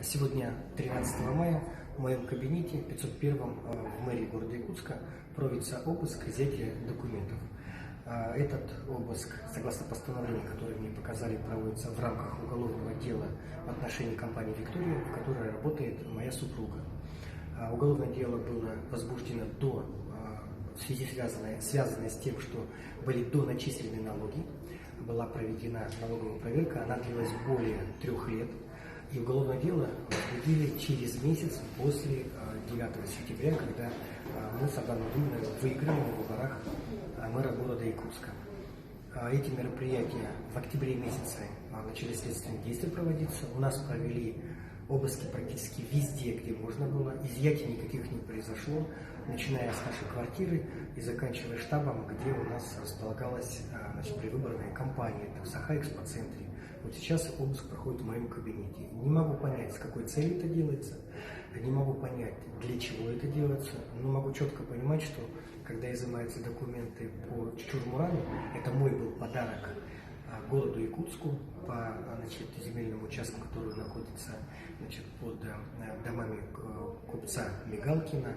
Сегодня, 13 мая, в моем кабинете 501 в мэрии города Якутска проводится обыск и изъятие документов. Этот обыск, согласно постановлению, которое мне показали, проводится в рамках уголовного дела в отношении компании «Виктория», в которой работает моя супруга. Уголовное дело было возбуждено в связи связанной с тем, что были доначислены налоги. Была проведена налоговая проверка, она длилась более 3 лет. И уголовное дело возбудили через месяц после 9 сентября, когда мы с Адамом Думиновым выиграли на выборах мэра города Якутска. Эти мероприятия в октябре месяце начали следственные действия проводиться. У нас провели обыски практически везде, где можно было. Изъятий никаких не произошло, начиная с нашей квартиры и заканчивая штабом, где у нас располагалась предвыборная кампания в Саха-экспоцентре. Вот сейчас обыск проходит в моем кабинете. Не могу понять, с какой целью это делается, не могу понять, для чего это делается, но могу четко понимать, что когда изымаются документы по Чучур-Мурану, это мой был подарок городу Якутску по земельному участку, который находится под домами купца Мигалкина.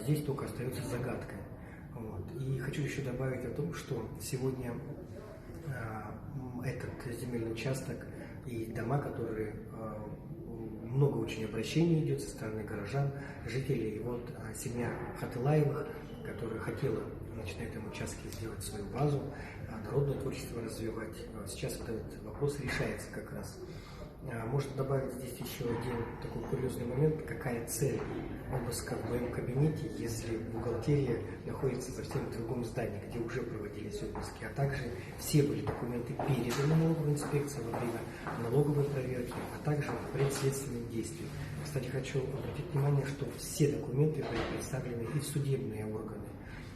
Здесь только остается загадкой. И хочу еще добавить о том, что сегодня этот земельный участок и дома, которые много очень обращений идет со стороны горожан, жителей. И вот семья Хатылаевых, которая хотела на этом участке сделать свою базу, народное творчество развивать. Сейчас вот этот вопрос решается как раз. Можно добавить здесь еще один такой курьезный момент, какая цель обыска в моем кабинете, если бухгалтерия находится совсем в другом здании, где уже проводились обыски, а также все были документы переданы налоговой инспекции во время налоговой проверки, а также предследственных действий. Кстати, хочу обратить внимание, что все документы были представлены и в судебные органы,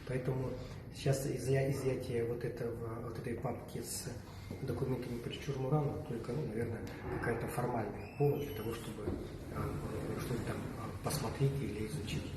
поэтому сейчас изъятие вот этой папки с документами по Чучур-Мурану только, наверное, какая-то формальный повод для того, чтобы что-то там посмотреть или изучить.